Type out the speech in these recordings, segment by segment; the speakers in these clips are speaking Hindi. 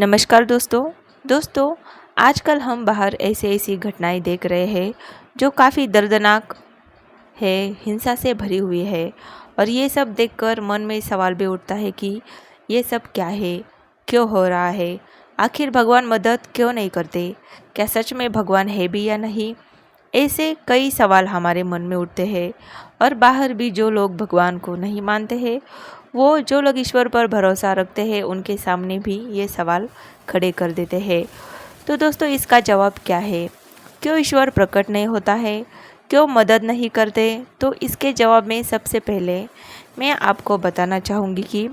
नमस्कार दोस्तों आजकल हम बाहर ऐसी घटनाएं देख रहे हैं जो काफ़ी दर्दनाक है, हिंसा से भरी हुई है। और ये सब देखकर मन में सवाल भी उठता है कि ये सब क्या है, क्यों हो रहा है, आखिर भगवान मदद क्यों नहीं करते, क्या सच में भगवान है भी या नहीं। ऐसे कई सवाल हमारे मन में उठते हैं। और बाहर भी जो लोग भगवान को नहीं मानते हैं, वो जो लोग ईश्वर पर भरोसा रखते हैं, उनके सामने भी ये सवाल खड़े कर देते हैं। तो दोस्तों, इसका जवाब क्या है? क्यों ईश्वर प्रकट नहीं होता है, क्यों मदद नहीं करते? तो इसके जवाब में सबसे पहले मैं आपको बताना चाहूँगी कि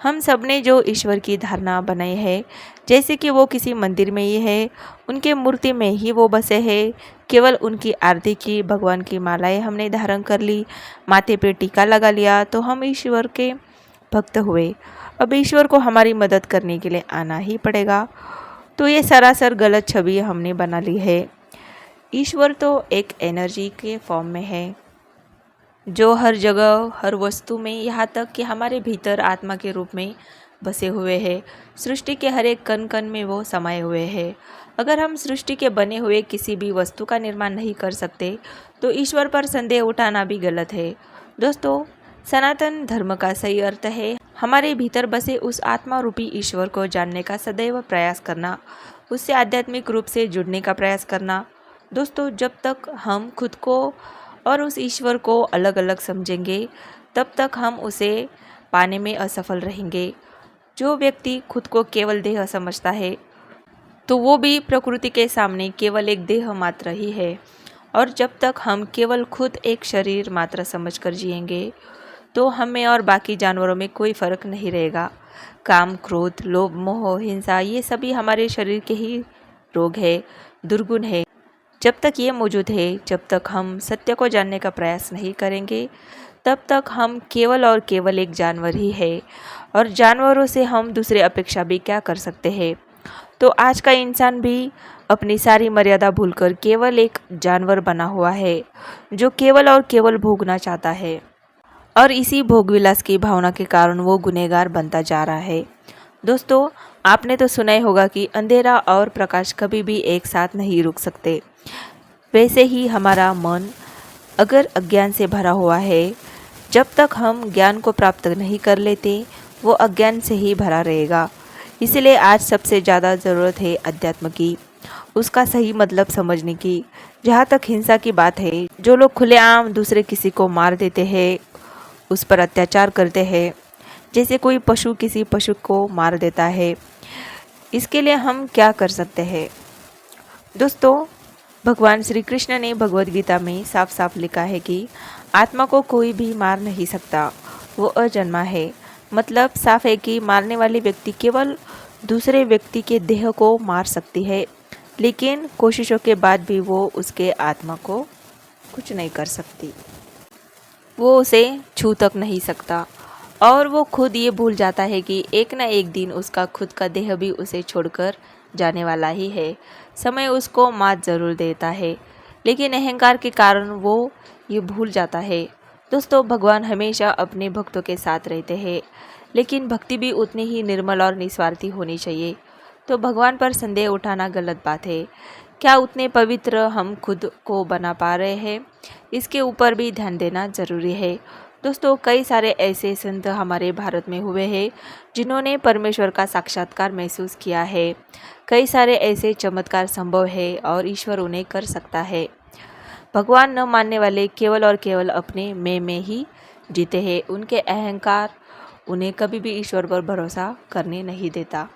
हम सब ने जो ईश्वर की धारणा बनाई है, जैसे कि वो किसी मंदिर में ही है, उनके मूर्ति में ही वो बसे हैं, केवल उनकी आरती की, भगवान की मालाएं हमने धारण कर ली, माथे पे टीका लगा लिया, तो हम ईश्वर के भक्त हुए। अब ईश्वर को हमारी मदद करने के लिए आना ही पड़ेगा। तो ये सरासर गलत छवि हमने बना ली है। ईश्वर तो एक एनर्जी के फॉर्म में है, जो हर जगह, हर वस्तु में, यहाँ तक कि हमारे भीतर आत्मा के रूप में बसे हुए हैं। सृष्टि के हर एक कण कण में वो समाये हुए हैं। अगर हम सृष्टि के बने हुए किसी भी वस्तु का निर्माण नहीं कर सकते, तो ईश्वर पर संदेह उठाना भी गलत है। दोस्तों, सनातन धर्म का सही अर्थ है हमारे भीतर बसे उस आत्मा रूपी ईश्वर को जानने का सदैव प्रयास करना, उससे आध्यात्मिक रूप से जुड़ने का प्रयास करना। दोस्तों, जब तक हम खुद को और उस ईश्वर को अलग अलग समझेंगे, तब तक हम उसे पाने में असफल रहेंगे। जो व्यक्ति खुद को केवल देह समझता है, तो वो भी प्रकृति के सामने केवल एक देह मात्र ही है। और जब तक हम केवल खुद एक शरीर मात्र समझकर जिएंगे, तो हमें और बाकी जानवरों में कोई फर्क नहीं रहेगा। काम, क्रोध, लोभ, मोह, हिंसा, ये सभी हमारे शरीर के ही रोग है, दुर्गुण है। जब तक ये मौजूद है, जब तक हम सत्य को जानने का प्रयास नहीं करेंगे, तब तक हम केवल और केवल एक जानवर ही है। और जानवरों से हम दूसरे अपेक्षा भी क्या कर सकते हैं। तो आज का इंसान भी अपनी सारी मर्यादा भूलकर केवल एक जानवर बना हुआ है, जो केवल और केवल भोगना चाहता है। और इसी भोग विलास की भावना के कारण वो गुनहगार बनता जा रहा है। दोस्तों, आपने तो सुना ही होगा कि अंधेरा और प्रकाश कभी भी एक साथ नहीं रुक सकते। वैसे ही हमारा मन अगर अज्ञान से भरा हुआ है, जब तक हम ज्ञान को प्राप्त नहीं कर लेते, वो अज्ञान से ही भरा रहेगा। इसलिए आज सबसे ज़्यादा ज़रूरत है अध्यात्म की, उसका सही मतलब समझने की। जहाँ तक हिंसा की बात है, जो लोग खुलेआम दूसरे किसी को मार देते हैं, उस पर अत्याचार करते हैं, जैसे कोई पशु किसी पशु को मार देता है, इसके लिए हम क्या कर सकते हैं? दोस्तों, भगवान श्री कृष्ण ने भगवद गीता में साफ साफ लिखा है कि आत्मा को कोई भी मार नहीं सकता, वो अजन्मा है। मतलब साफ है कि मारने वाले व्यक्ति केवल दूसरे व्यक्ति के देह को मार सकती है, लेकिन कोशिशों के बाद भी वो उसके आत्मा को कुछ नहीं कर सकती, वो उसे छू तक नहीं सकता। और वो खुद ये भूल जाता है कि एक ना एक दिन उसका खुद का देह भी उसे छोड़कर जाने वाला ही है। समय उसको मात ज़रूर देता है, लेकिन अहंकार के कारण वो ये भूल जाता है। दोस्तों, भगवान हमेशा अपने भक्तों के साथ रहते हैं, लेकिन भक्ति भी उतनी ही निर्मल और निस्वार्थी होनी चाहिए। तो भगवान पर संदेह उठाना गलत बात है। क्या उतने पवित्र हम खुद को बना पा रहे हैं? इसके ऊपर भी ध्यान देना ज़रूरी है। दोस्तों, कई सारे ऐसे संत हमारे भारत में हुए हैं जिन्होंने परमेश्वर का साक्षात्कार महसूस किया है। कई सारे ऐसे चमत्कार संभव है और ईश्वर उन्हें कर सकता है। भगवान न मानने वाले केवल और केवल अपने मैं में ही जीते हैं। उनके अहंकार उन्हें कभी भी ईश्वर पर भरोसा करने नहीं देता।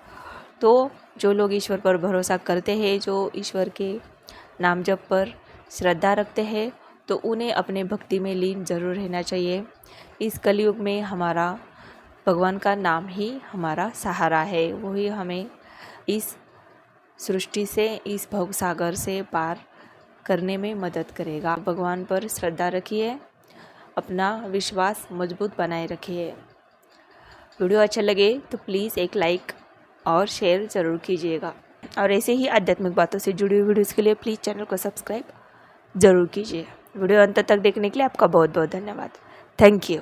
तो जो लोग ईश्वर पर भरोसा करते हैं, जो ईश्वर के नाम जप पर श्रद्धा रखते हैं, तो उन्हें अपने भक्ति में लीन जरूर रहना चाहिए। इस कलयुग में हमारा भगवान का नाम ही हमारा सहारा है। वही हमें इस सृष्टि से, इस भव सागर से पार करने में मदद करेगा। भगवान पर श्रद्धा रखिए, अपना विश्वास मजबूत बनाए रखिए। वीडियो अच्छा लगे तो प्लीज़ एक लाइक और शेयर ज़रूर कीजिएगा। और ऐसे ही आध्यात्मिक बातों से जुड़ी हुई वीडियोज़ के लिए प्लीज़ चैनल को सब्सक्राइब ज़रूर कीजिए। वीडियो अंत तक देखने के लिए आपका बहुत बहुत धन्यवाद। Thank you.